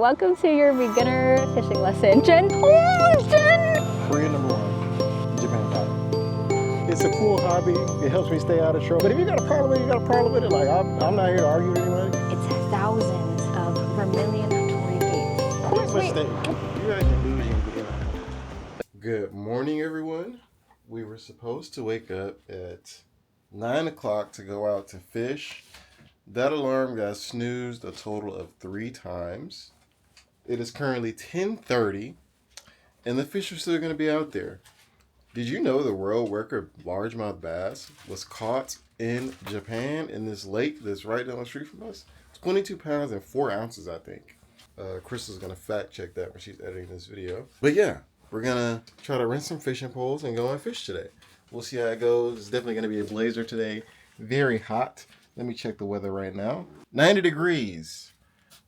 Welcome to your beginner fishing lesson. Jen, oh, Jen! Korea #1, Japan top. It's a cool hobby. It helps me stay out of trouble. But if you got a problem with it, you got a problem with it. Like, I'm not here to argue with anybody. It's thousands of vermilion torii baits. Mistake. You had an illusion. Good morning, everyone. We were supposed to wake up at 9 o'clock to go out to fish. That alarm got snoozed a total of 3 times. It is currently 10:30, and the fish are still going to be out there. Did you know the world record largemouth bass was caught in Japan in this lake that's right down the street from us? 22 pounds and 4 ounces, I think. Crystal's going to fact check that when she's editing this video. But yeah, we're going to try to rent some fishing poles and go and fish today. We'll see how it goes. It's definitely going to be a blazer today. Very hot. Let me check the weather right now. 90 degrees.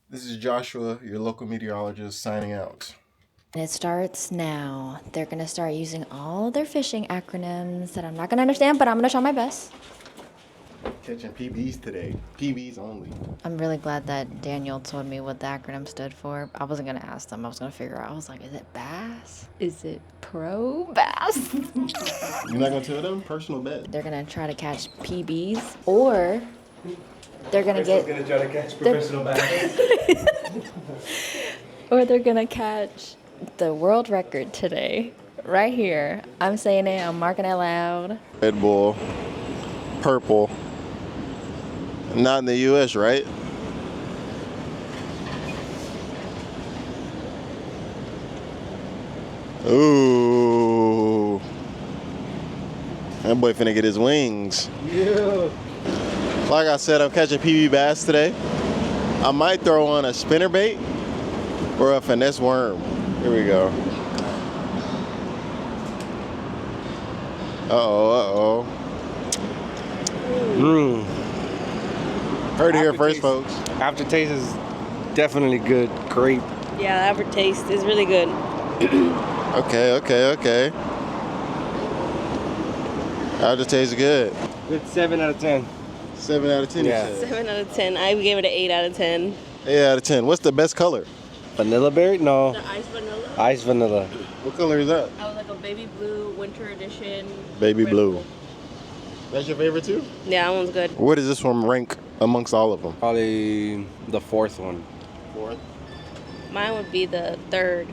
This is Joshua, your local meteorologist, signing out. And it starts now. They're going to start using all their fishing acronyms that I'm not going to understand, but I'm going to try my best. Catching PBs today. PBs only. I'm really glad that Daniel told me what the acronym stood for. I wasn't going to ask them. I was going to figure out. I was like, is it bass? Is it pro bass? You're not going to tell them? Personal bet. They're going to try to catch PBs, or they're going to get... going to try to catch professional bass. Or they're going to catch the world record today. Right here. I'm saying it. I'm marking it loud. Red Bull. Purple. Not in the U.S., right? Ooh. That boy finna get his wings. Yeah. Like I said, I'm catching PB bass today. I might throw on a spinnerbait or a finesse worm. Here we go. Uh-oh, Mmm. Heard it here first, folks. Aftertaste is definitely good. Great. Yeah, the aftertaste is really good. Okay. Aftertaste good. Good 7 out of 10. 7 out of 10. Yeah. You said. 7 out of 10. I gave it an 8 out of 10. 8 out of 10. What's the best color? Vanilla berry? No. The ice vanilla. Ice vanilla. What color is that? I was like a baby blue winter edition. Baby Red blue. Bull. That's your favorite too? Yeah, that one's good. Where does this one rank amongst all of them? Probably the 4th one. 4th. Mine would be the 3rd.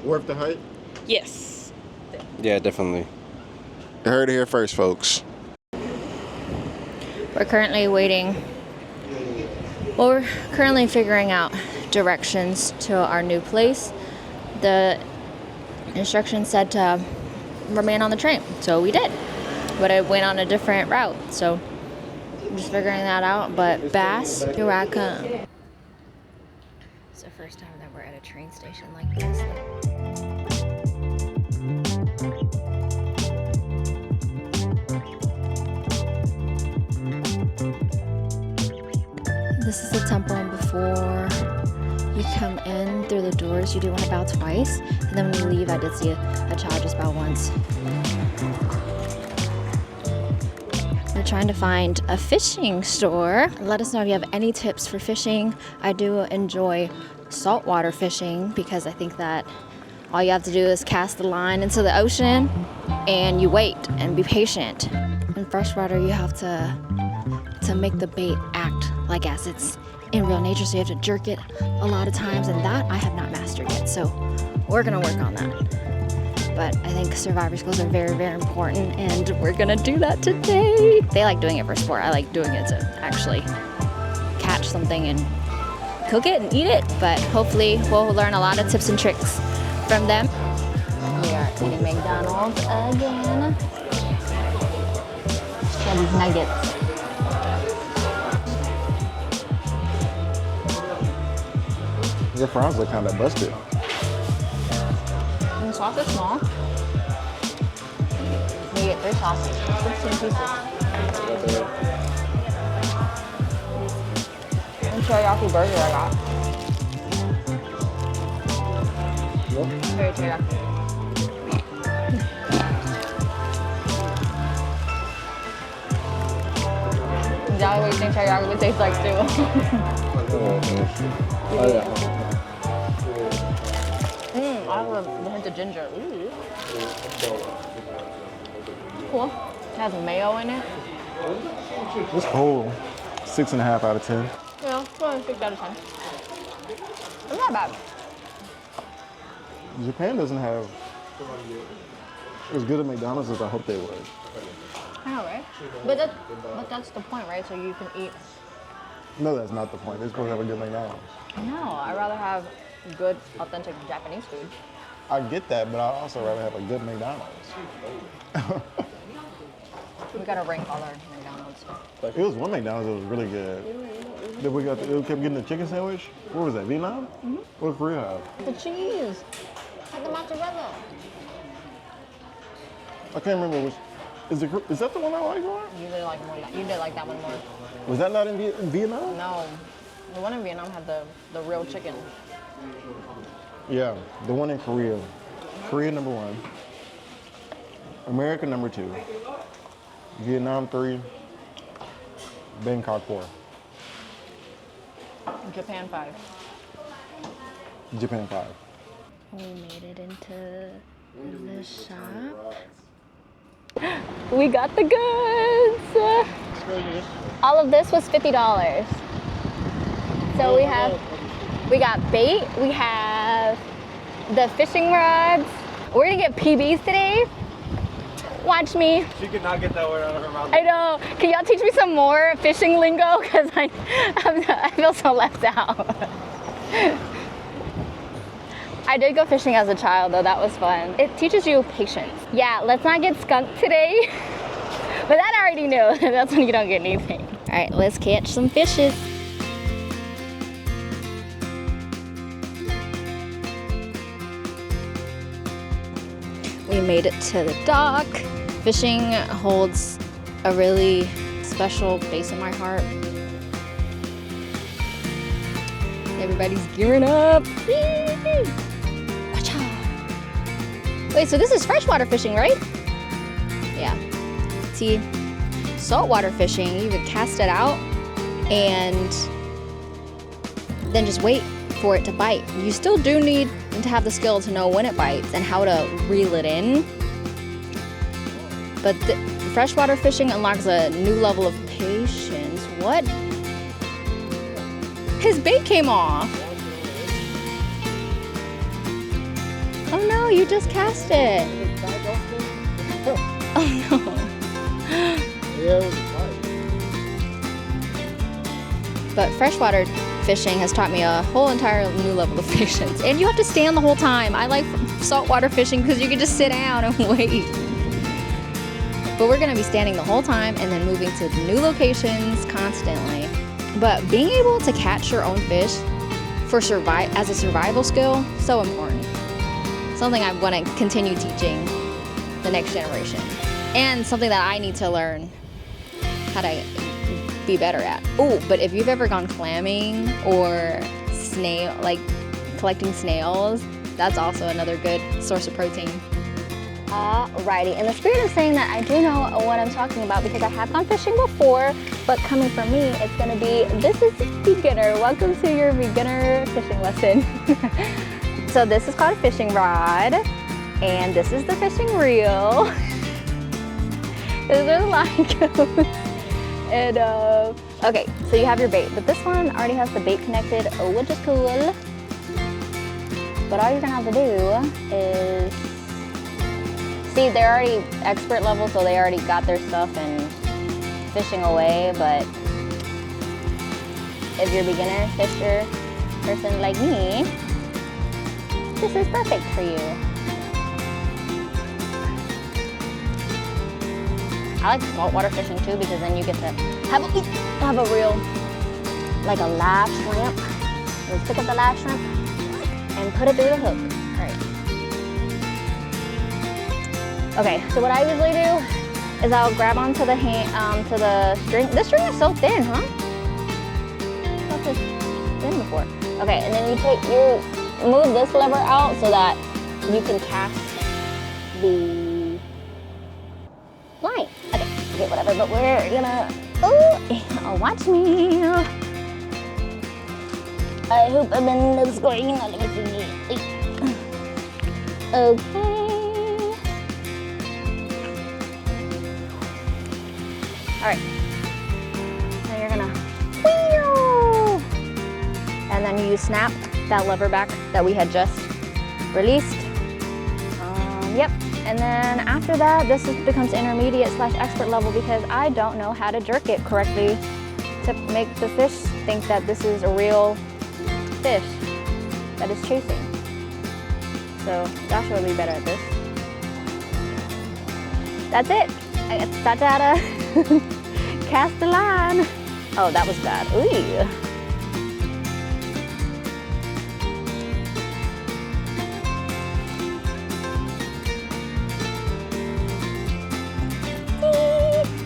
Worth the hype? Yes. Yeah, definitely. You heard it here first, folks. We're currently waiting. Well, we're currently figuring out directions to our new place. The instructions said to remain on the train, so we did. But it went on a different route, so I'm just figuring that out. But bass, here I come. It's the first time that we're at a train station like this. This is the temple, and before you come in through the doors, you do want to bow twice. And then when you leave, I did see a child just bow once. We're trying to find a fishing store. Let us know if you have any tips for fishing. I do enjoy saltwater fishing because I think that all you have to do is cast the line into the ocean and you wait and be patient. In freshwater, you have to make the bait act like as it's in real nature, so you have to jerk it a lot of times, and that I have not mastered yet, so we're gonna work on that. But I think survivor skills are very, very important, and we're gonna do that today. They like doing it for sport. I like doing it to actually catch something and cook it and eat it, but hopefully we'll learn a lot of tips and tricks from them. We are eating McDonald's again. Let's try these nuggets. Your fries look kind of busted. And the sauce is small. You get 3 sauces, 16 pieces. And teriyaki burger I got. Very teriyaki. Is that what you think teriyaki would taste like too? Oh, yeah. I have a hint of ginger. Ooh. Cool. It has mayo in it. This whole 6.5 out of 10. Yeah, 6 out of 10. It's not bad. Japan doesn't have as good at McDonald's as I hope they would. I know, right? But that's the point, right? So you can eat. No, that's not the point. They're supposed to have a good McDonald's. No, I'd rather have good, authentic Japanese food. I get that, but I'd also rather have a good McDonald's. We gotta rank all our McDonald's. It was one McDonald's that was really good. Then we kept getting the chicken sandwich. What was that, Vietnam? Mm-hmm. What did Korea have? The cheese. And the mozzarella. I can't remember which. Is that the one I like more? You did like more. You did like that one more. Was that not in Vietnam? No, the one in Vietnam had the real chicken. Yeah, the one in Korea. Korea number 1. America number 2. Vietnam 3. Bangkok 4. Japan 5. Japan 5. We made it into the shop. We got the goods. All of this was $50. So we got bait, we have the fishing rods. We're gonna get PBs today. Watch me. She could not get that word out of her mouth. I know. Can y'all teach me some more fishing lingo? Because I feel so left out. I did go fishing as a child though, that was fun. It teaches you patience. Yeah, let's not get skunked today. But that I already knew. That's when you don't get anything. All right, let's catch some fishes. We made it to the dock. Fishing holds a really special place in my heart. Everybody's gearing up. Wait, so this is freshwater fishing, right? Yeah. See, saltwater fishing, you would cast it out and then just wait for it to bite. You still do need to have the skill to know when it bites and how to reel it in. But freshwater fishing unlocks a new level of patience. What? His bait came off. Oh no, you just cast it. Oh no. Yeah, it was tight. But freshwater fishing has taught me a whole entire new level of patience. And you have to stand the whole time. I like saltwater fishing because you can just sit down and wait. But we're gonna be standing the whole time and then moving to new locations constantly. But being able to catch your own fish as a survival skill, so important. Something I want to continue teaching the next generation. And something that I need to learn how to be better at. Oh, but if you've ever gone clamming or collecting snails, that's also another good source of protein. Alrighty, in the spirit of saying that I do know what I'm talking about because I have gone fishing before, but coming from me, it's gonna be, this is beginner. Welcome to your beginner fishing lesson. So this is called a fishing rod, and this is the fishing reel. This is where the line goes. And, okay, so you have your bait, but this one already has the bait connected, which is cool. But all you're gonna have to do is, see, they're already expert level, so they already got their stuff and fishing away, but if you're a beginner fisher person like me, this is perfect for you. I like saltwater fishing too because then you get to have a real, like a live shrimp. Let's pick up the live shrimp and put it through the hook. All right. Okay, so what I usually do is I'll grab onto the to the string. This string is so thin, huh? I thought this was thin before. Okay, and then you move this lever out so that you can cast the line. Okay, whatever, but we're gonna, oh, watch me. I hope I'm in this going, let me see. Okay. All right. Now you're gonna wheel, and then you snap that lever back that we had just released. Yep. And then after that, this becomes intermediate / expert level because I don't know how to jerk it correctly to make the fish think that this is a real fish that is chasing. So Joshua will be better at this. That's it. I got to how to cast the line. Oh, that was bad. Ooh.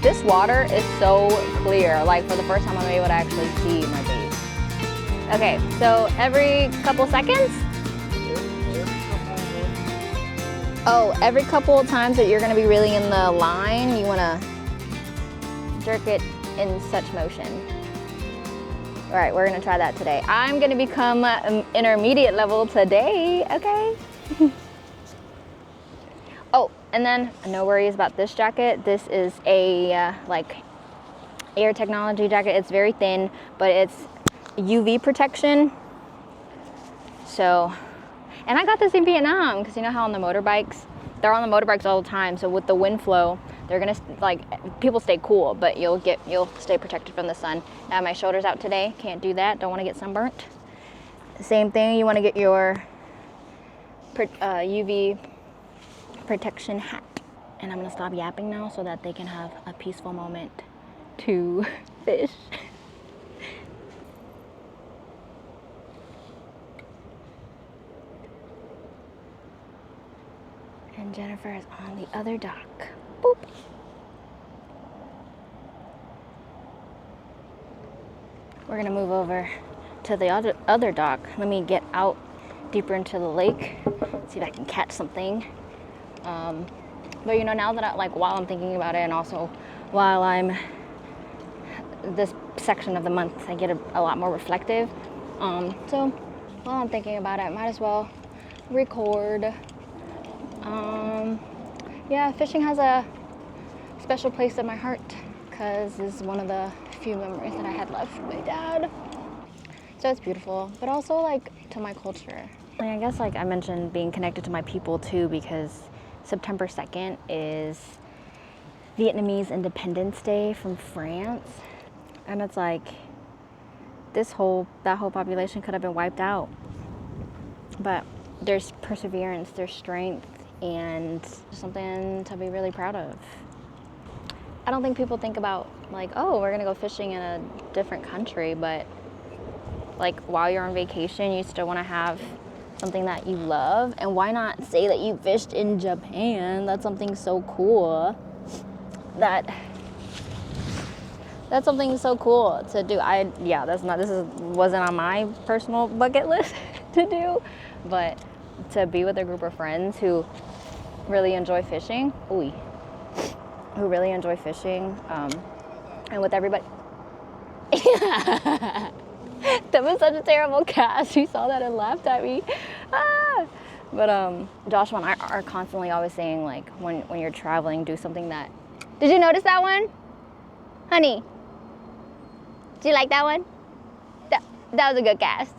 This water is so clear. Like for the first time I'm able to actually see my bait. Okay, so every couple seconds? Oh, every couple of times that you're gonna be reeling in the line, you wanna jerk it in such motion. All right, we're gonna try that today. I'm gonna become intermediate level today, okay? Oh, and then no worries about this jacket. This is a like air technology jacket. It's very thin, but it's UV protection. So, and I got this in Vietnam because you know how on the motorbikes, they're on the motorbikes all the time. So with the wind flow, they're gonna like, people stay cool, but you'll stay protected from the sun. I have my shoulders out today. Can't do that. Don't want to get sunburnt. Same thing. You want to get your UV protection hat. And I'm gonna stop yapping now so that they can have a peaceful moment to fish. And Jennifer is on the other dock. Boop. We're gonna move over to the other dock. Let me get out deeper into the lake, see if I can catch something. But you know, now that while I'm thinking about it, and also while I'm this section of the month, I get a lot more reflective. So while I'm thinking about it, I might as well record. Yeah, fishing has a special place in my heart because this is one of the few memories that I had left with my dad. So it's beautiful, but also like to my culture. I guess like I mentioned being connected to my people too, because September 2nd is Vietnamese Independence Day from France. And it's like that whole population could have been wiped out. But there's perseverance, there's strength, and something to be really proud of. I don't think people think about like, oh, we're gonna go fishing in a different country, but like while you're on vacation, you still wanna have something that you love. And why not say that you fished in Japan? That's something so cool. That's something so cool to do. Wasn't on my personal bucket list to do, but to be with a group of friends who really enjoy fishing, and with everybody. That was such a terrible cast. You saw that and laughed at me. But Joshua and I are constantly always saying like, when you're traveling, do something that. Did you notice that one, honey? Do you like that one? That was a good cast.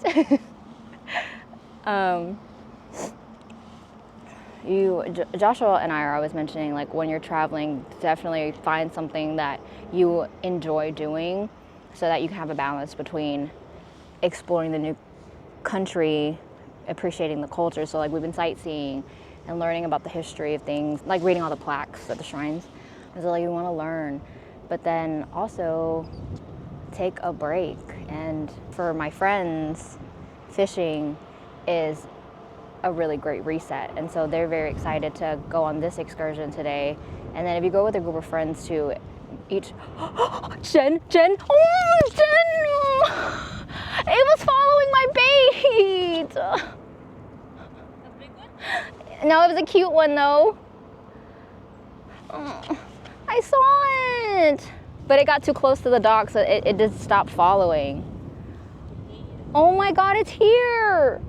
Joshua and I are always mentioning like when you're traveling, definitely find something that you enjoy doing so that you can have a balance between exploring the new country, appreciating the culture. So like we've been sightseeing and learning about the history of things, like reading all the plaques at the shrines. And so like you want to learn, but then also take a break. And for my friends, fishing is a really great reset, and so they're very excited to go on this excursion today. And then if you go with a group of friends to each Jen, oh Jen, it was following my bait. A big one? No, it was a cute one though. I saw it, but it got too close to the dock, so it just stopped following. Oh my god, it's here.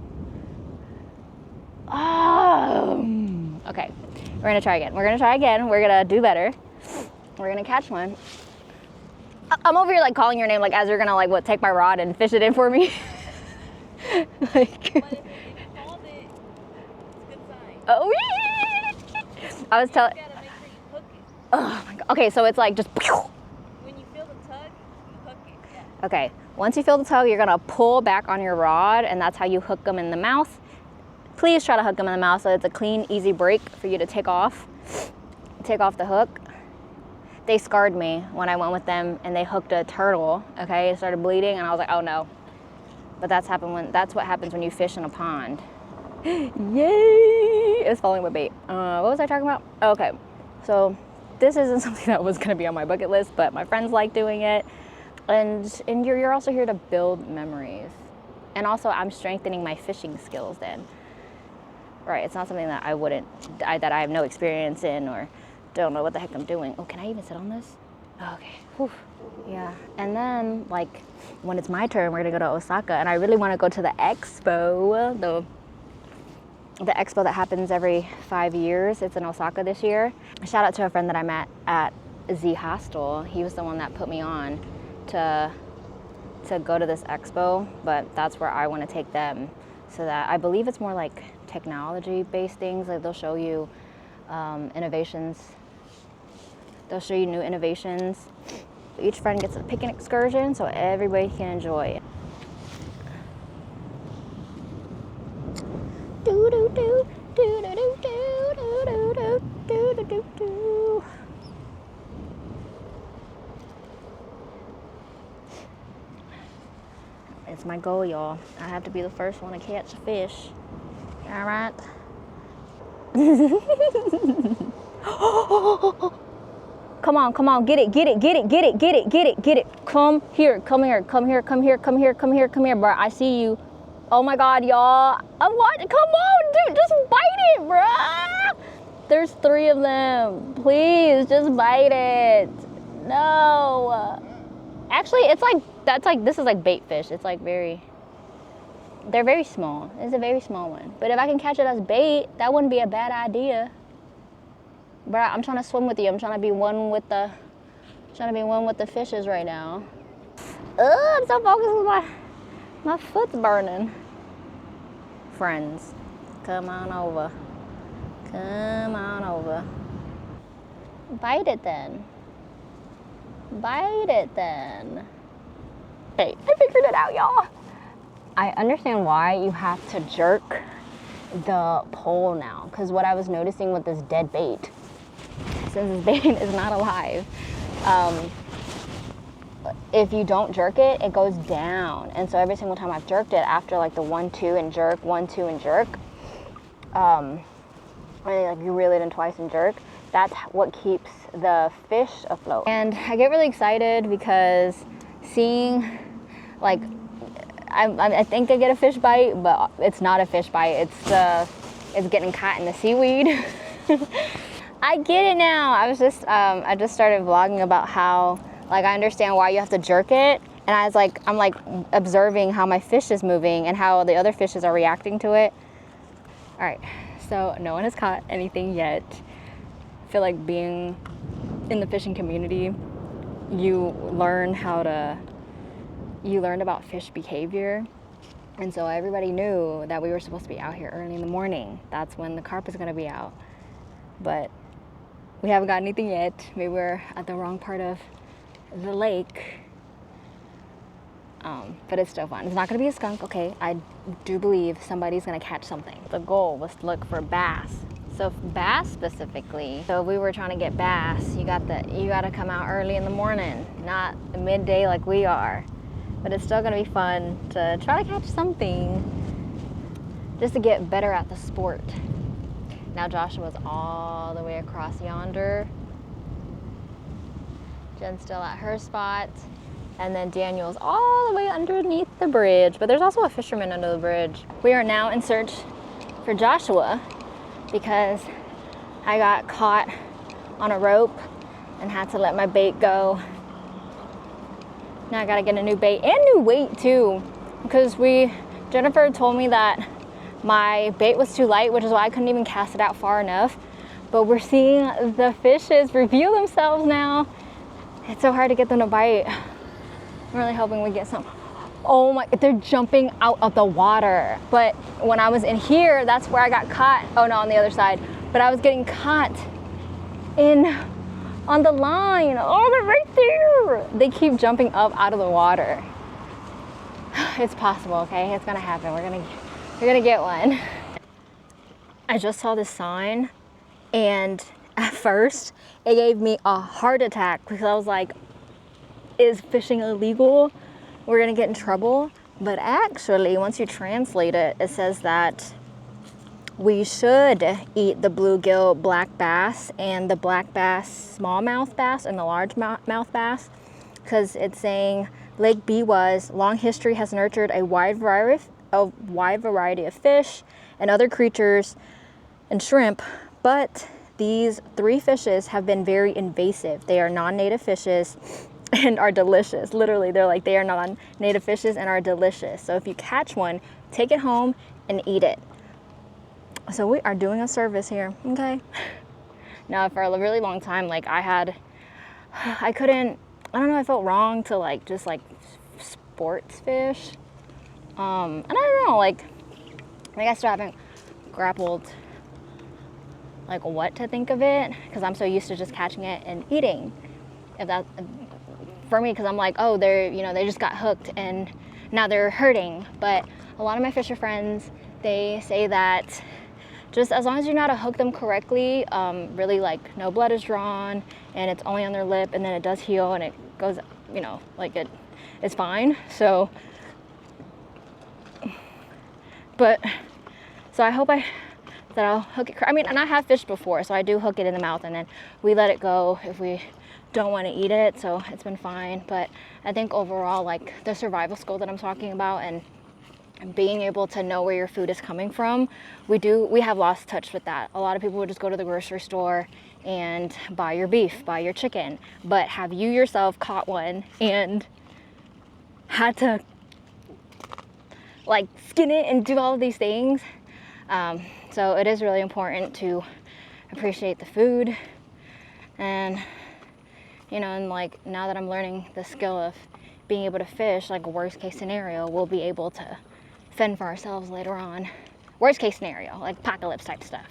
Okay, we're gonna try again. We're gonna try again. We're gonna do better. We're gonna catch one. I'm over here like calling your name like as you're gonna like what take my rod and fish it in for me. Like. But if you called it, it's a good sign. Oh. I was telling. You gotta make sure you hook it. Oh my god. Okay, so it's like just. When you feel the tug, you hook it. Yeah. Okay, once you feel the tug, you're gonna pull back on your rod, and that's how you hook them in the mouth. Please try to hook them in the mouth so it's a clean, easy break for you to take off the hook. They scarred me when I went with them, and they hooked a turtle. Okay, it started bleeding, and I was like, oh no. But that's what happens when you fish in a pond. Yay! It was following my bait. What was I talking about? Okay, so this isn't something that was gonna be on my bucket list, but my friends like doing it. And you're also here to build memories. And also I'm strengthening my fishing skills then. Right, it's not something that that I have no experience in or don't know what the heck I'm doing. Oh, can I even sit on this? Okay, whew. Yeah. And then like when it's my turn, we're gonna go to Osaka, and I really wanna go to the expo, the expo that happens every 5 years. It's in Osaka this year. Shout out to a friend that I met at the hostel. He was the one that put me on to go to this expo, but that's where I want to take them, so that I believe it's more like technology based things. Like they'll show you innovations. They'll show you new innovations. Each friend gets a picnic excursion so everybody can enjoy it. Do do do do do do do do do do do do. It's my goal, y'all. I have to be the first one to catch a fish. All right. Come on, come on, get it, get it, get it, get it, get it, get it, get it. Come here, come here, come here, come here, come here, come here, come here, bro. I see you. Oh my God, y'all. I'm watching. Come on, dude, just bite it, bro. There's 3 of them. Please, just bite it. No. Actually, it's like, this is like bait fish. It's like they're very small. It's a very small one. But if I can catch it as bait, that wouldn't be a bad idea. Bruh, I'm trying to swim with you. I'm trying to be one with the fishes right now. Ugh, I'm so focused with my foot's burning. Friends, come on over. Come on over. Bite it then. Bite it then. Hey, I figured it out, y'all. I understand why you have to jerk the pole now, because what I was noticing with this dead bait, since this bait is not alive, if you don't jerk it, it goes down. And so every single time I've jerked it, after like the 1-2 and jerk, 1-2 and jerk, like you reel it in twice and jerk, that's what keeps the fish afloat. And I get really excited because seeing, like, I think I get a fish bite, but it's not a fish bite. It's getting caught in the seaweed. I get it now. I just started vlogging about how, like, I understand why you have to jerk it. And I'm like observing how my fish is moving and how the other fishes are reacting to it. All right, so no one has caught anything yet. I feel like being in the fishing community, you learn about fish behavior. And so everybody knew that we were supposed to be out here early in the morning. That's when the carp is gonna be out. But we haven't got anything yet. Maybe we're at the wrong part of the lake. But it's still fun. It's not gonna be a skunk, okay? I do believe somebody's gonna catch something. The goal was to look for bass. So bass specifically, so if we were trying to get bass, you gotta come out early in the morning, not midday like we are. But it's still gonna be fun to try to catch something just to get better at the sport. Now Joshua's all the way across yonder. Jen's still at her spot. And then Daniel's all the way underneath the bridge. But there's also a fisherman under the bridge. We are now in search for Joshua because I got caught on a rope and had to let my bait go. Now I gotta get a new bait and new weight too, because Jennifer told me that my bait was too light, which is why I couldn't even cast it out far enough. but we're seeing the fishes reveal themselves now. It's so hard to get them to bite. I'm really hoping we get some. Oh my, they're jumping out of the water. But when I was in here, that's where I got caught. Oh no, on the other side. But I was getting caught on the line. Oh, they're right there. They keep jumping up out of the water. It's possible, okay? It's gonna happen. We're gonna get one. I just saw this sign, and at first it gave me a heart attack because I was like, is fishing illegal? We're gonna get in trouble. But actually, once you translate it, it says that we should eat the bluegill black bass and the black bass smallmouth bass and the largemouth bass, because it's saying Lake Biwa's long history has nurtured a wide variety of fish and other creatures and shrimp, but these 3 fishes have been very invasive. They are non-native fishes and are delicious. Literally, they're like, they are non-native fishes and are delicious. So if you catch one, take it home and eat it. So we are doing a service here, okay? Now, for a really long time, like I don't know, I felt wrong to like just like sports fish. And I don't know, like I still haven't grappled like what to think of it, because I'm so used to just catching it and eating. If that, for me, because I'm like, oh, they just got hooked and now they're hurting. But a lot of my fisher friends, they say that just as long as you know how to hook them correctly, really like no blood is drawn and it's only on their lip, and then it does heal and it goes, like it's fine. So, so I hope that I'll hook it. I mean, and I have fished before, so I do hook it in the mouth and then we let it go if we don't want to eat it. So it's been fine. But I think overall, like the survival skill that I'm talking about and being able to know where your food is coming from, we have lost touch with that. A lot of people would just go to the grocery store and buy your beef, buy your chicken. But have you yourself caught one and had to like skin it and do all of these things? So it is really important to appreciate the food. And and like now that I'm learning the skill of being able to fish, like a worst case scenario, we'll be able to fend for ourselves later on. Worst case scenario, like apocalypse type stuff.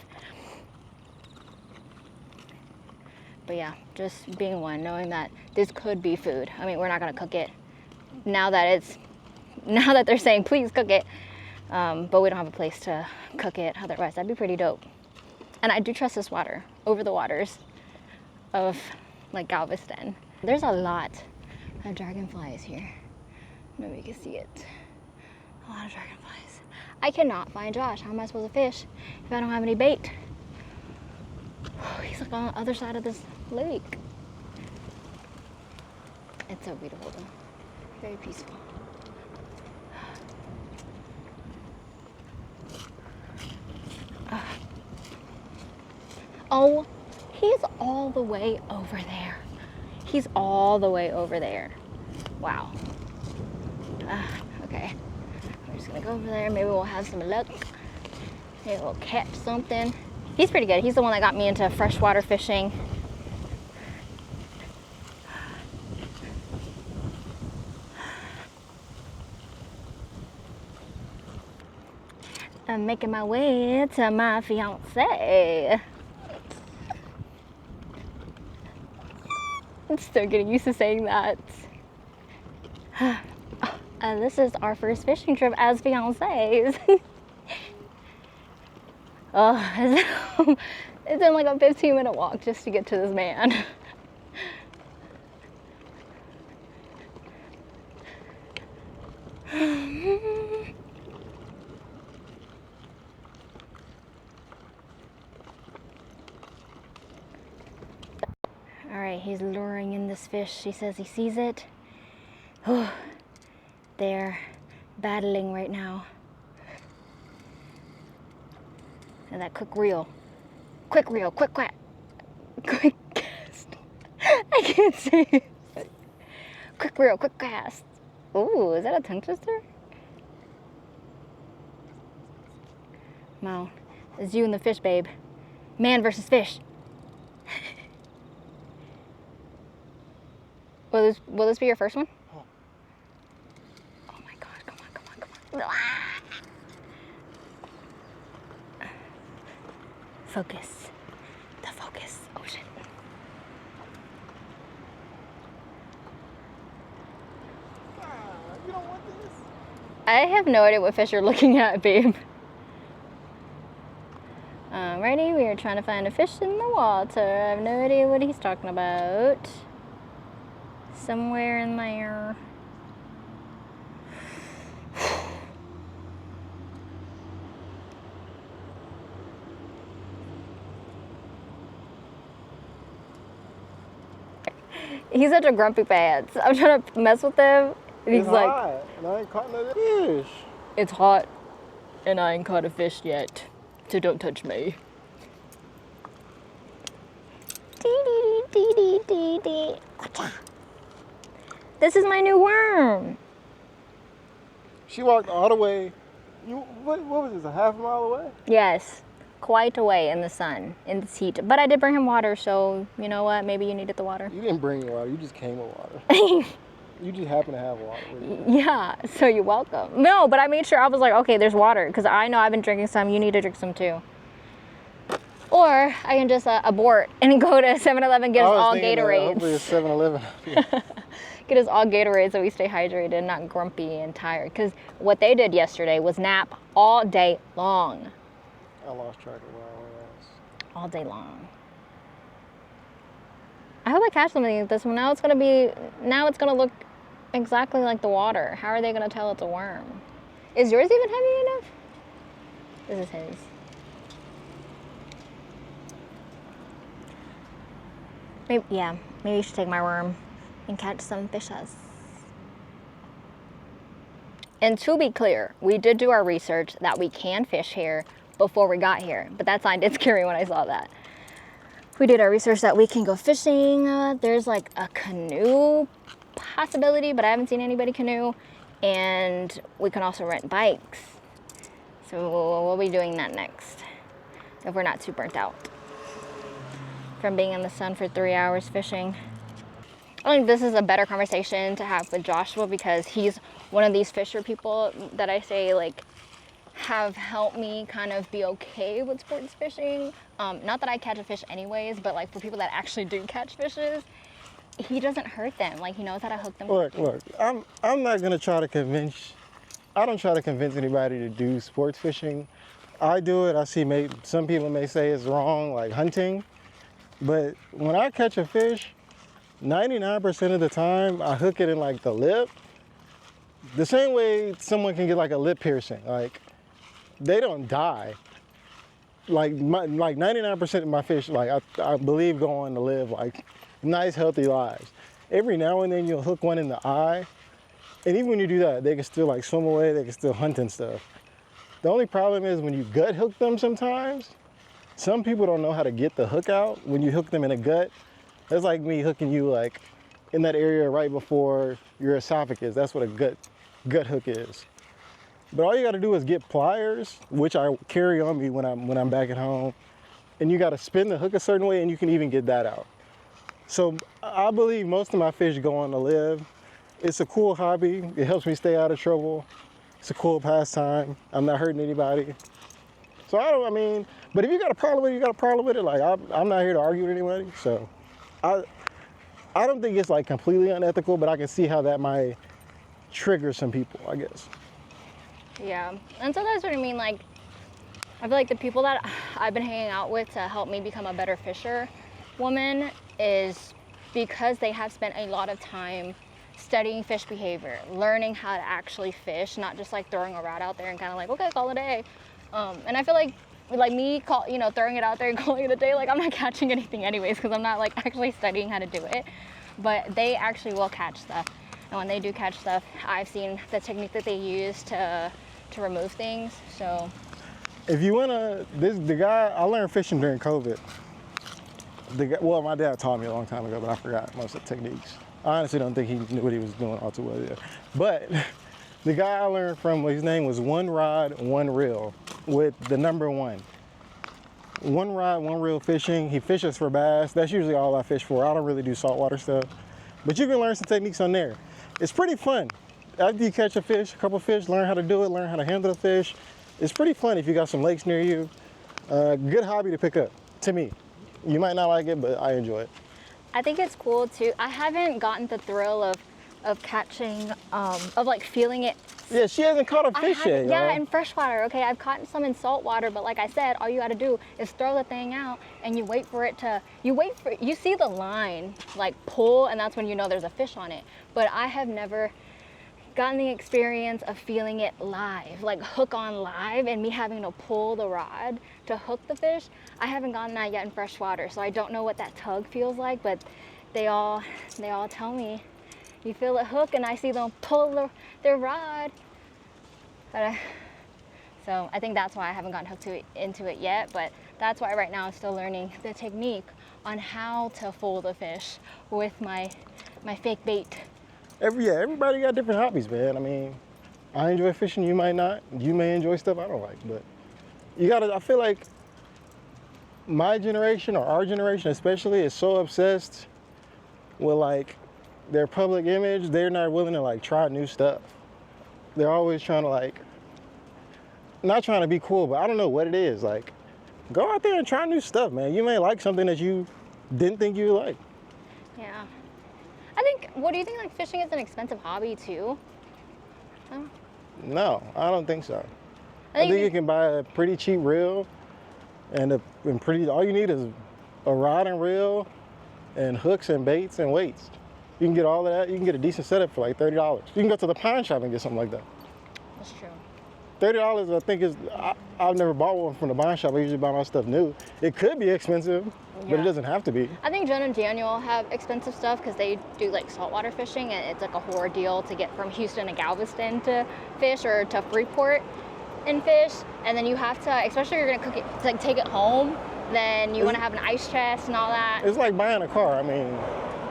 But yeah, just being one, knowing that this could be food. I mean, we're not gonna cook it now that they're saying please cook it, but we don't have a place to cook it otherwise. That'd be pretty dope. And I do trust this water over the waters of like Galveston. There's a lot of dragonflies here. Maybe you can see it. A lot of dragonflies. I cannot find Josh. How am I supposed to fish if I don't have any bait? He's like on the other side of this lake. It's so beautiful though. Very peaceful. Oh, he's all the way over there. He's all the way over there. Wow. Okay. We're just gonna go over there. Maybe we'll have some luck. Maybe we'll catch something. He's pretty good. He's the one that got me into freshwater fishing. I'm making my way to my fiance. I'm still getting used to saying that. And this is our first fishing trip as fiancés. Oh, it's been like a 15-minute walk just to get to this man. All right, he's luring in this fish. He says he sees it. Oh, they're battling right now. And that quick reel, quick cast. I can't say it. Quick reel, quick cast. Ooh, is that a tongue twister? No, it's you and the fish, babe. Man versus fish. Will this be your first one? Oh my God, come on. Focus. The focus. Oh shit. You don't want this? I have no idea what fish you're looking at, babe. Alrighty, we are trying to find a fish in the water. I have no idea what he's talking about. Somewhere in there. He's such a grumpy pants. I'm trying to mess with him. And he's It's like, hot, and I ain't caught no fish. it's hot and I ain't caught a fish yet. So don't touch me. This is my new worm. She walked all the way. What was this? A half mile away? Yes, quite away in the sun, in this heat. But I did bring him water, so you know what? Maybe you needed the water. You didn't bring water. You just came with water. You just happen to have water with you. Yeah, so you're welcome. No, but I made sure I was like, okay, there's water, because I know I've been drinking some. You need to drink some too. Or I can just abort and go to 7-Eleven, get us all Gatorades. Hopefully it's 7-Eleven. Get us all Gatorades so we stay hydrated and not grumpy and tired. Because what they did yesterday was nap all day long. I lost track of where I was. All day long. I hope I catch something like this one. Now it's gonna look exactly like the water. How are they gonna tell it's a worm? Is yours even heavy enough? This is his. Maybe you should take my worm and catch some fishes. And to be clear, we did do our research that we can fish here before we got here, but that sounded scary when I saw that. We did our research that we can go fishing. There's like a canoe possibility, but I haven't seen anybody canoe. And we can also rent bikes. So we'll be doing that next if we're not too burnt out from being in the sun for 3 hours fishing. I think this is a better conversation to have with Joshua because he's one of these fisher people that I say like have helped me kind of be okay with sports fishing. Not that I catch a fish anyways, but like for people that actually do catch fishes, he doesn't hurt them. Like he knows how to hook them. Look, I'm not gonna try to convince. I don't try to convince anybody to do sports fishing. I do it. I see some people may say it's wrong, like hunting. But when I catch a fish, 99% of the time I hook it in like the lip. The same way someone can get like a lip piercing, like they don't die. Like 99% of my fish, like I believe go on to live like nice healthy lives. Every now and then you'll hook one in the eye, and even when you do that, they can still like swim away, they can still hunt and stuff. The only problem is when you gut hook them sometimes, some people don't know how to get the hook out. When you hook them in a gut, that's like me hooking you like in that area right before your esophagus. That's what a gut hook is. But all you gotta do is get pliers, which I carry on me when I'm back at home, and you gotta spin the hook a certain way and you can even get that out. So I believe most of my fish go on to live. It's a cool hobby. It helps me stay out of trouble. It's a cool pastime. I'm not hurting anybody. So but if you got a problem with it, you got a problem with it. Like I'm not here to argue with anybody. So I don't think it's like completely unethical, but I can see how that might trigger some people, I guess. Yeah, and so that's what I mean. Like, I feel like the people that I've been hanging out with to help me become a better fisher woman is because they have spent a lot of time studying fish behavior, learning how to actually fish, not just like throwing a rod out there and kind of like, okay, call it a day. And I feel like me throwing it out there and calling it a day, like I'm not catching anything anyways because I'm not like actually studying how to do it. But they actually will catch stuff. And when they do catch stuff, I've seen the technique that they use to remove things. So if you the guy, I learned fishing during COVID. My dad taught me a long time ago, but I forgot most of the techniques. I honestly don't think he knew what he was doing all too well yet. But the guy I learned from, his name was One Rod, One Reel, with the number 1. One rod, one reel fishing. He fishes for bass. That's usually all I fish for. I don't really do saltwater stuff. But you can learn some techniques on there. It's pretty fun. After you catch a fish, a couple fish, learn how to do it, learn how to handle the fish. It's pretty fun if you got some lakes near you. Good hobby to pick up, to me. You might not like it, but I enjoy it. I think it's cool too. I haven't gotten the thrill of catching, of like feeling it. Yeah, she hasn't caught a fish yet, Yeah, y'all. in freshwater. Okay, I've caught some in saltwater, but like I said, all you got to do is throw the thing out and you wait for it to. You see the line like pull, and that's when you know there's a fish on it. But I have never gotten the experience of feeling it live, like hook on live, and me having to pull the rod to hook the fish. I haven't gotten that yet in freshwater, so I don't know what that tug feels like. But they all tell me. You feel it hook, and I see them pull their rod. So I think that's why I haven't gotten hooked into it yet. But that's why right now I'm still learning the technique on how to fool the fish with my fake bait. Everybody got different hobbies, man. I mean, I enjoy fishing, you might not. You may enjoy stuff I don't like, but I feel like my generation, or our generation especially, is so obsessed with like their public image. They're not willing to like try new stuff. They're always trying to like, not trying to be cool, but I don't know what it is. Like, go out there and try new stuff, man. You may like something that you didn't think you would like. Yeah. I think, what do you think, like fishing is an expensive hobby too? No, I don't think so. I think you can buy a pretty cheap reel and all you need is a rod and reel and hooks and baits and weights. You can get all of that. You can get a decent setup for like $30. You can go to the pawn shop and get something like that. That's true. $30, I think I've never bought one from the pawn shop. I usually buy my stuff new. It could be expensive, but it doesn't have to be. I think Jen and Daniel have expensive stuff because they do like saltwater fishing, and it's like a horror deal to get from Houston to Galveston to fish, or to Freeport and fish. And then you have to, especially if you're gonna cook it, to like take it home, then you want to have an ice chest and all that. It's like buying a car. I mean,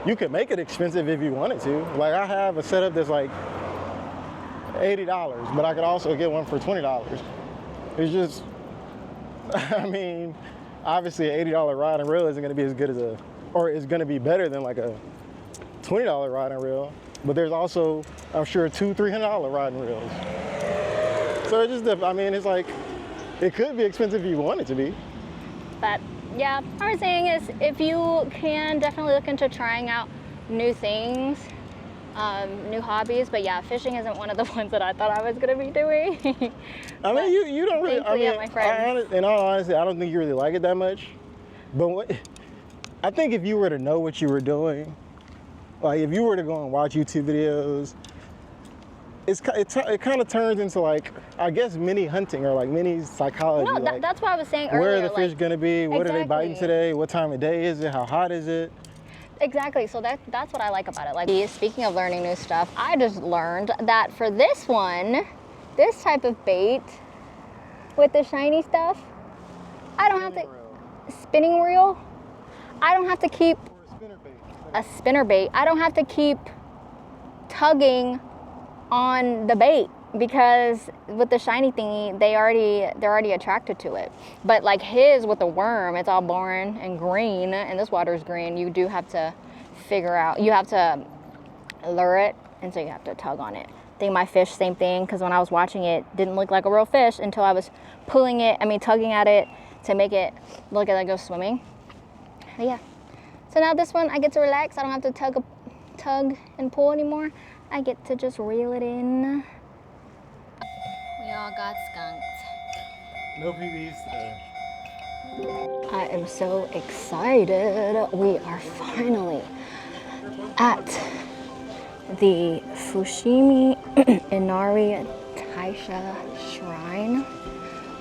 you could make it expensive if you wanted to. Like, I have a setup that's like $80, but I could also get one for $20. It's just, I mean, obviously an $80 rod and reel isn't gonna be as good as or it's gonna be better than like a $20 rod and reel, but there's also, I'm sure, $200-300 rod and reels. So it just, I mean, it's like, it could be expensive if you want it to be. But yeah, what I'm saying is, if you can, definitely look into trying out new things, new hobbies. But yeah, fishing isn't one of the ones that I thought I was gonna be doing. I mean, you don't really. I mean, my friends. in all honesty, I don't think you really like it that much. But I think if you were to know what you were doing, like if you were to go and watch YouTube videos, it kind of turns into like, I guess, mini hunting or like mini psychology. No, like, that's what I was saying earlier. Where are the fish gonna be? What are they biting Exactly. today? What time of day is it? How hot is it? Exactly, so that's what I like about it. Like, speaking of learning new stuff, I just learned that for this one, this type of bait with the shiny stuff, I don't have to, spinning reel, I don't have to keep, a spinner bait, I don't have to keep tugging on the bait, because with the shiny thingy, they're already attracted to it. But like his with the worm, it's all boring and green, and this water is green. You do have to figure out, you have to lure it, and so you have to tug on it. I think my fish, same thing, because when I was watching it, didn't look like a real fish until I was tugging at it to make it look like I go swimming. But yeah, so now this one I get to relax. I don't have to tug and pull anymore. I get to just reel it in. We all got skunked. No PBs today. I am so excited. We are finally at the Fushimi Inari Shrine,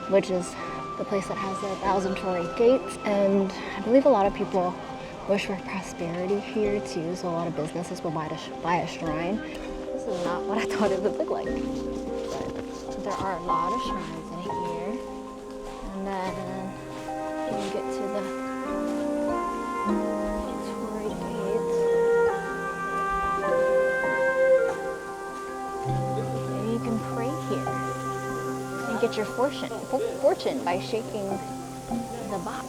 which is the place that has the 1,000 torii gates, and I believe a lot of people wish for prosperity here too, so a lot of businesses will buy a shrine. This is not what I thought it would look like, but there are a lot of shrines in here. And then you get to the torii gate. And you can pray here and get your fortune by shaking the box.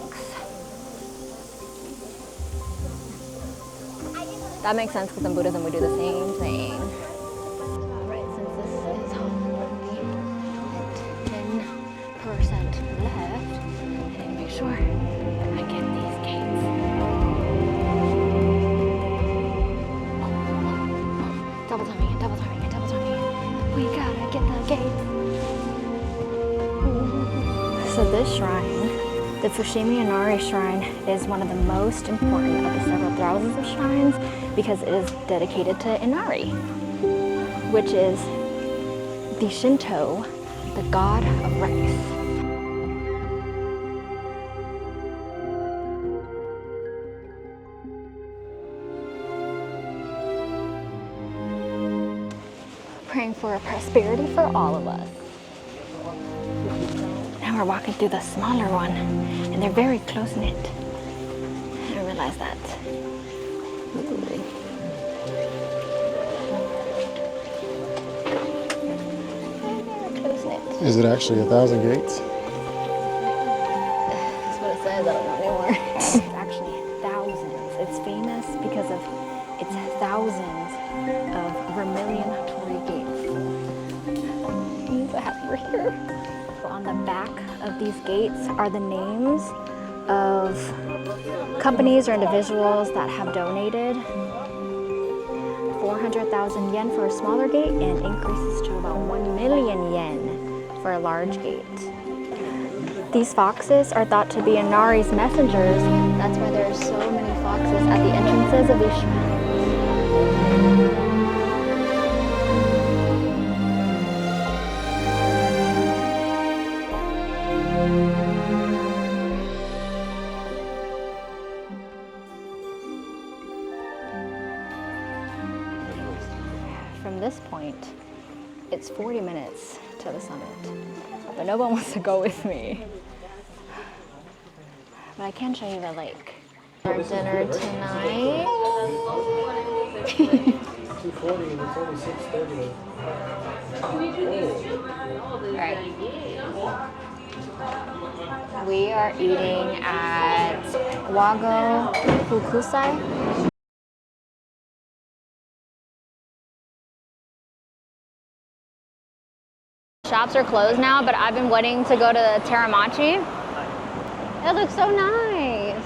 That makes sense because in Buddhism we do the same thing. Alright, since this is only at 10% left, I need to make sure I get these gates. Double timing it, double timing it, double timing it. We gotta get the gates. So this shrine, the Fushimi Inari Shrine, is one of the most important of the several thousands of shrines because it is dedicated to Inari, which is the Shinto, the god of rice. Praying for prosperity for all of us. Now we're walking through the smaller one, and they're very close-knit. I didn't realize that. Ooh. Very close-knit. Is it actually 1,000 gates? That's what it says, I don't know anymore. It's actually thousands. It's famous because of its thousands of vermilion torii gates. What I have right here. On the back of these gates are the names of companies or individuals that have donated 400,000 yen for a smaller gate and increases to about 1 million yen for a large gate. These foxes are thought to be Inari's messengers. That's why there are so many foxes at the entrances of these shrines. From this point, it's 40 minutes to the summit, but no one wants to go with me. But I can show you the lake. For dinner tonight. 240 and it's only 6:30. Right. We are eating at Wago Fukusai. Shops are closed now, but I've been waiting to go to Teramachi. It looks so nice.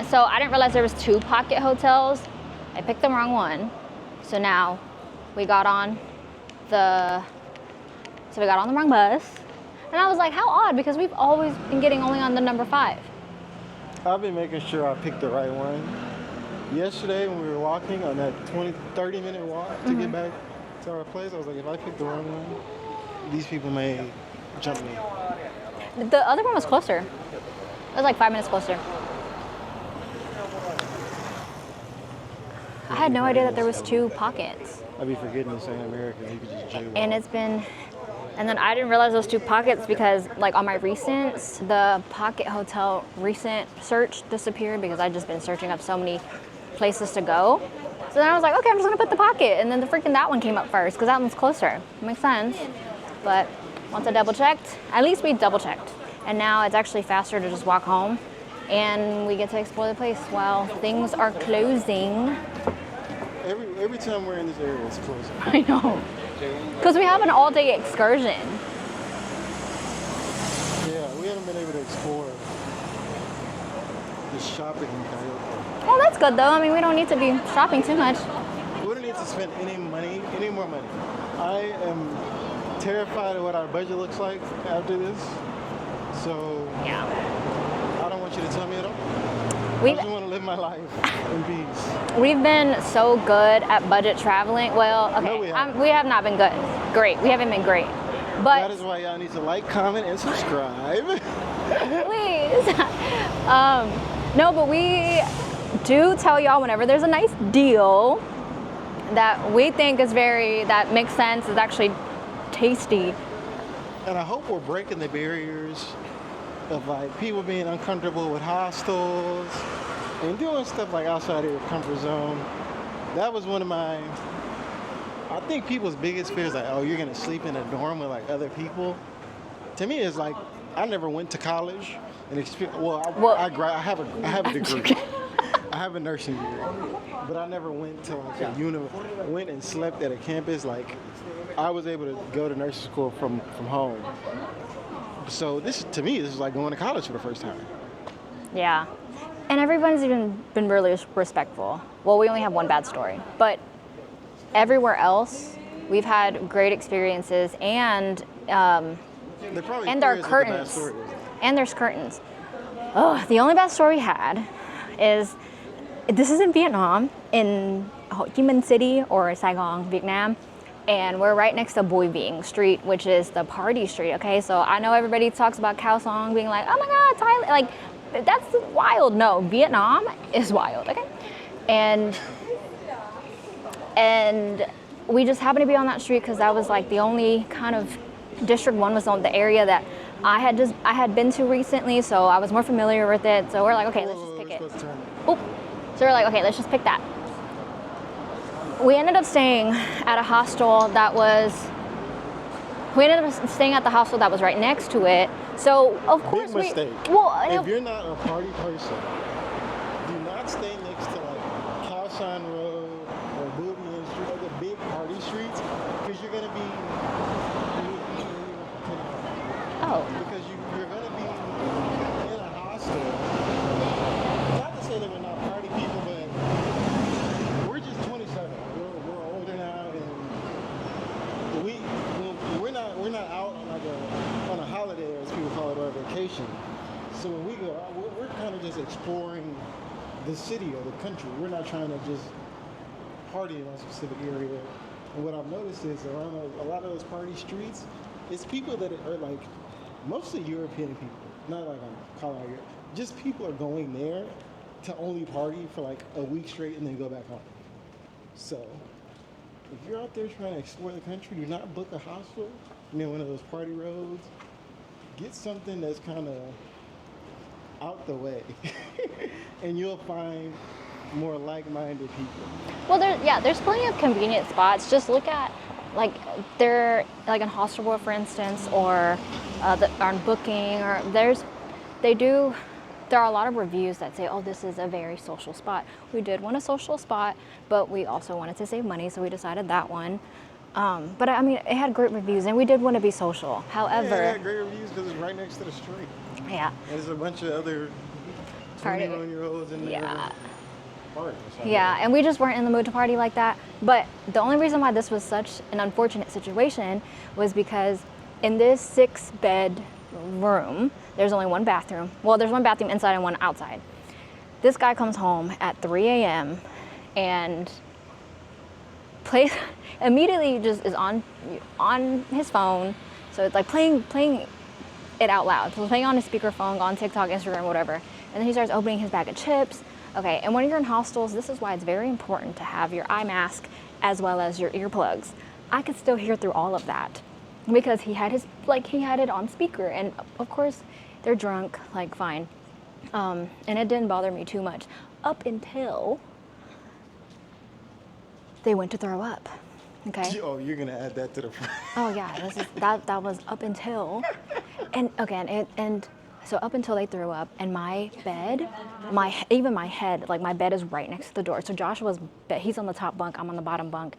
So I didn't realize there was 2 pocket hotels. I picked the wrong one. So now we got on the wrong bus. And I was like, how odd, because we've always been getting only on the number 5. I've been making sure I picked the right one. Yesterday when we were walking on that 30 minute walk to get back to our place, I was like, if I pick the wrong one, these people may jump me. The other one was closer. It was like 5 minutes closer. I had no idea that there was 2 pockets. I'd be forgetting this ain't America. You could just jaywalk. And then I didn't realize those 2 pockets because like on my recents, the pocket hotel recent search disappeared because I'd just been searching up so many places to go. So then I was like, okay, I'm just gonna put the pocket. And then that one came up first because that one's closer. It makes sense. But once I double checked, at least we double checked. And now it's actually faster to just walk home and we get to explore the place while things are closing. Every time we're in this area, it's closing. I know. Because we have an all-day excursion. Yeah, we haven't been able to explore the shopping in Kyoto. Well, that's good though. I mean, we don't need to be shopping too much. We don't need to spend any more money. I am terrified of what our budget looks like after this. So Yeah. I don't want you to tell me at all. I We've, just want to live my life in peace. we've been so good at budget traveling. Well, okay, No, we haven't. we have not been good. Great. We haven't been great. But That is why y'all need to like, comment, and subscribe. please. No, but we do tell y'all whenever there's a nice deal that we think that makes sense, is actually tasty. And I hope we're breaking the barriers of like people being uncomfortable with hostels and doing stuff like outside of your comfort zone. That was one of I think people's biggest fears, like, oh, you're gonna sleep in a dorm with like other people. To me, it's like I never went to college and Well- I have a degree. I have a nursing degree, but I never went to like went and slept at a campus. Like I was able to go to nursing school from home. So this is like going to college for the first time. Yeah. And everyone's even been really respectful. Well, we only have one bad story, but everywhere else, we've had great experiences, and there are curtains. And there's curtains. Oh, the only bad story we had is, this is in Vietnam, in Ho Chi Minh City or Saigon, Vietnam, and we're right next to Boi Vien Street, which is the party street. Okay, so I know everybody talks about Khao Song being like, oh my God, Thailand, like that's wild. No, Vietnam is wild. Okay, and we just happened to be on that street because that was like the only kind of District 1 was on the area that I had been to recently, so I was more familiar with it. So we're like, okay, let's just pick it. Oop. So we're like, okay, let's just pick that. We ended up staying at a hostel that was right next to it. So of course Big mistake. If you're not a party person, do not stay next to like Khao San Road or Bouvian Street, like the big party streets, because you're gonna be. Because you're gonna be in a hostel. Not to say that we're not party people, but we're just 27. We're older now, and we're not out on a holiday, as people call it, or a vacation. So when we go out, we're kind of just exploring the city or the country. We're not trying to just party in a specific area. And what I've noticed is around a lot of those party streets, it's people that are like mostly European people. Not like I'm calling out Europe. Just people are going there to only party for like a week straight and then go back home. So if you're out there trying to explore the country, do not book a hostel near one of those party roads. Get something that's kind of out the way, and you'll find more like-minded people. Well, there's plenty of convenient spots. Just look at like in Hostel, for instance, or on Booking, or there are a lot of reviews that say, oh, this is a very social spot. We did want a social spot, but we also wanted to save money, so we decided that one. But I mean, it had great reviews, and we did want to be social. However, it had great reviews because it's right next to the street. Yeah. And there's a bunch of other 21-year-olds in there. Yeah. Party. Yeah, and we just weren't in the mood to party like that. But the only reason why this was such an unfortunate situation was because in this 6-bed room, there's only one bathroom. Well, there's one bathroom inside and one outside. This guy comes home at 3 a.m. and immediately just is on his phone. So it's like playing it out loud. So playing on his speakerphone, on TikTok, Instagram, whatever. And then he starts opening his bag of chips. Okay, and when you're in hostels, this is why it's very important to have your eye mask as well as your earplugs. I could still hear through all of that because he had it on speaker, and of course they're drunk, like fine. And it didn't bother me too much up until they went to throw up. Okay. Oh, you're gonna add that to the front. Oh yeah, that was up until, and again, and so up until they threw up, and my bed, even my head, like my bed is right next to the door. So Joshua's bed, he's on the top bunk, I'm on the bottom bunk.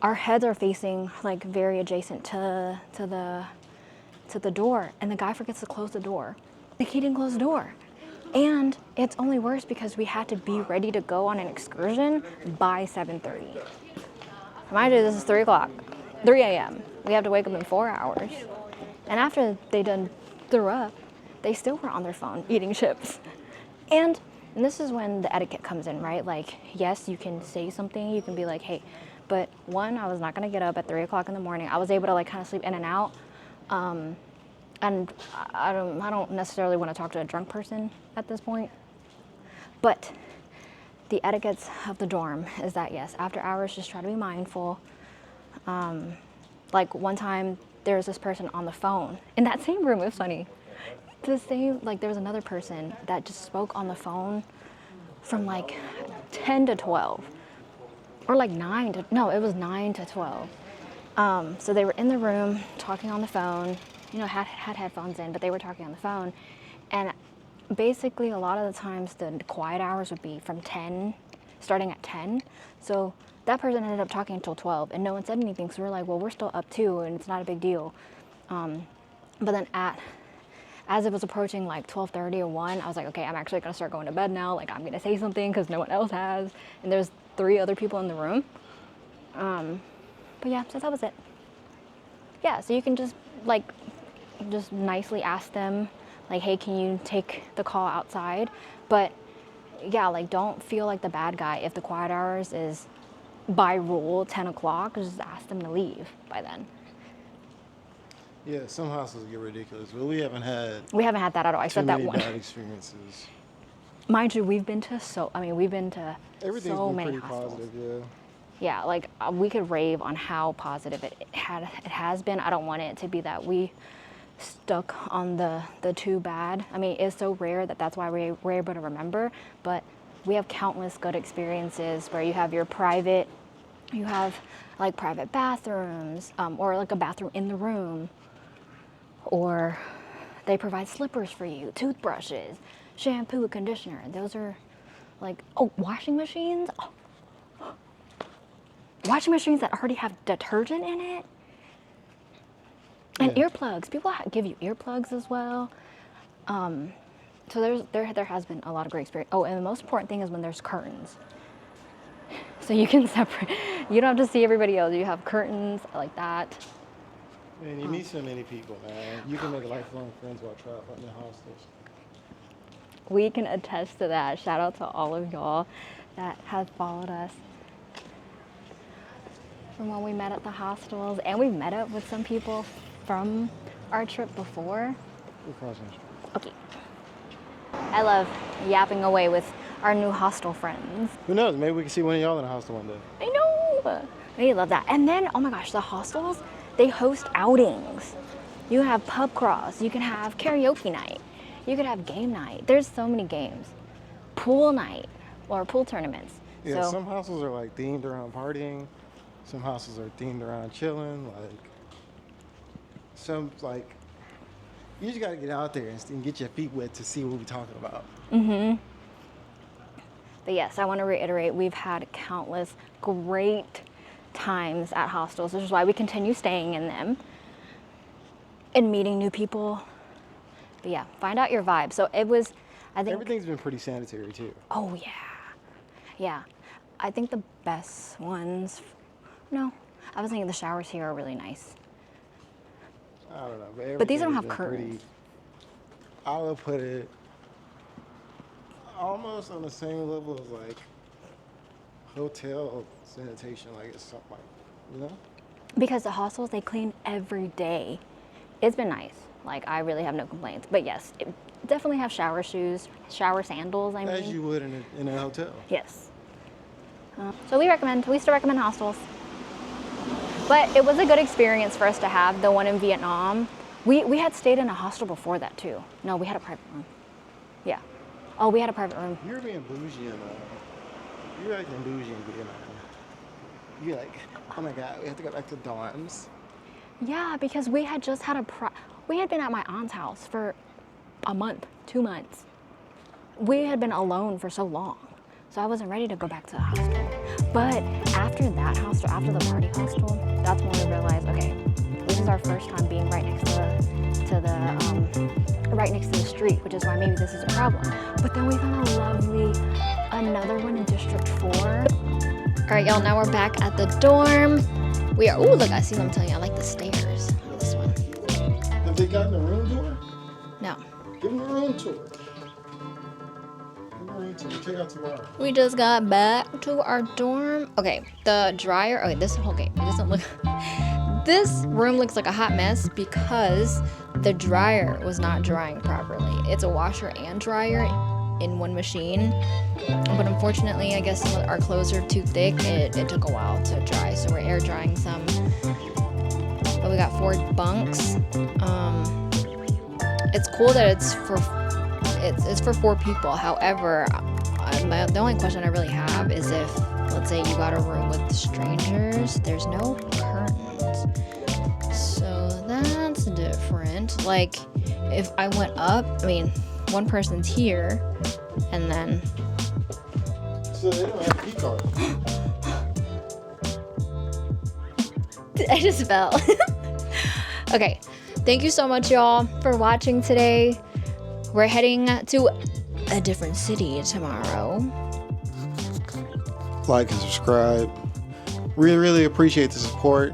Our heads are facing like very adjacent to the door, and the guy forgets to close the door. Like he didn't close the door. And it's only worse because we had to be ready to go on an excursion by 7:30. Mind you, this is 3 a.m. We have to wake up in 4 hours. And after they done threw up, they still were on their phone eating chips. And this is when the etiquette comes in, right? Like, yes, you can say something. You can be like, hey, but one, I was not going to get up at 3 o'clock in the morning. I was able to like kind of sleep in and out. And I don't necessarily want to talk to a drunk person at this point. But the etiquettes of the dorm is that, yes, after hours, just try to be mindful. Like one time, there was this person on the phone in that same room. It was funny. There was another person that just spoke on the phone from like 10 to 12, or like it was 9 to 12. So they were in the room talking on the phone, had headphones in, but they were talking on the phone. And basically, a lot of the times, the quiet hours would be from 10, starting at 10. So that person ended up talking until 12, and no one said anything. So we're like, well, we're still up too, and it's not a big deal. But then as it was approaching like 12:30 or 1, I was like, okay, I'm actually gonna start going to bed now. Like, I'm gonna say something because no one else has. And there's 3 other people in the room. But yeah, so that was it. Yeah, so you can just nicely ask them, like, hey, can you take the call outside? But yeah, like, don't feel like the bad guy if the quiet hours is by rule 10 o'clock. Just ask them to leave by then. Yeah, some hostels get ridiculous, but we haven't had that at all. I too said that many one. bad experiences. Mind you, we've been to Everything's so been many pretty hostels. positive, yeah. Yeah, like we could rave on how positive it has been. I don't want it to be that we stuck on the too bad. I mean, it's so rare that's why we're able to remember, but we have countless good experiences where you have private bathrooms, or like a bathroom in the room, or they provide slippers for you, toothbrushes, shampoo, conditioner. Those are like, washing machines. Washing machines that already have detergent in it. And Yeah. earplugs. People give you earplugs as well. So there has been a lot of great experience. Oh, and the most important thing is when there's curtains. So you can separate. You don't have to see everybody else. You have curtains like that. Man, you meet so many people, man. You can make lifelong friends while traveling in hostels. We can attest to that. Shout out to all of y'all that have followed us from when we met at the hostels, and we've met up with some people from our trip before. We're crossing the street. Okay. I love yapping away with our new hostel friends. Who knows? Maybe we can see one of y'all in a hostel one day. I know. I love that. And then, oh my gosh, the hostels, they host outings. You have pub crawls. You can have karaoke night. You could have game night. There's so many games. Pool night or pool tournaments. Yeah, So, some hostels are like themed around partying. Some hostels are themed around chilling. You just gotta get out there and get your feet wet to see what we're talking about. But yes, I want to reiterate, we've had countless great times at hostels, which is why we continue staying in them and meeting new people. But yeah, find out your vibe. So it was, I think. Everything's been pretty sanitary too. Oh yeah. Yeah. I think the best ones, no, I was thinking the showers here are really nice. I don't know. But these don't everything's have been pretty- curtains. I would put it almost on the same level as like hotel sanitation, like it's something like, you know? Because the hostels, they clean every day. It's been nice. Like, I really have no complaints. But yes, definitely have shower shoes, shower sandals, I mean. As you would in a hotel. Yes. So we still recommend hostels. But it was a good experience for us to have, the one in Vietnam. We had stayed in a hostel before that too. No, we had a private room. Yeah. Oh, we had a private room. You're being bougie you're acting bougie in Vietnam. You're like, oh my God, we have to go back to dorms. Yeah, because we had just had we had been at my aunt's house for a month, 2 months. We had been alone for so long. So I wasn't ready to go back to the hostel. But after that hostel, after the party hostel, that's when we realized, okay, this is our first time being right next to the street, which is why maybe this is a problem. But then we found another one in District 4. All right, y'all, now we're back at the dorm. Look, I see what I'm telling you. I like the stairs. Look at this one. Have they gotten a room tour? No. Give them a room tour. Check out tomorrow. We just got back to our dorm. Okay, the dryer. Okay, this doesn't look. This room looks like a hot mess because the dryer was not drying properly. It's a washer and dryer in one machine, but unfortunately, I guess our clothes are too thick. It took a while to dry, so we're air drying some. But we got 4 bunks. It's cool that it's for 4 people. However, the only question I really have is if, let's say you got a room with strangers, there's no curtains. So that's different. different. Like, if I went up, I mean, one person's here, and then... So they don't have a key card. I just fell. Okay, thank you so much, y'all, for watching today. We're heading to a different city tomorrow. Like and subscribe. Really, really appreciate the support.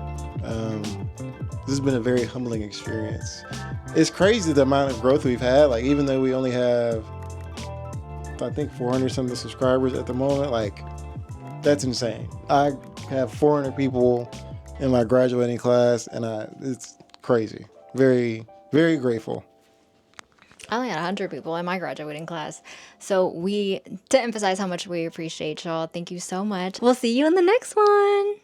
This has been a very humbling experience. It's crazy the amount of growth we've had. Like, even though we only have, I think, 400 something subscribers at the moment, like, that's insane. I have 400 people in my graduating class, and it's crazy. Very, very grateful. I only had 100 people in my graduating class. So to emphasize how much we appreciate y'all, thank you so much. We'll see you in the next one.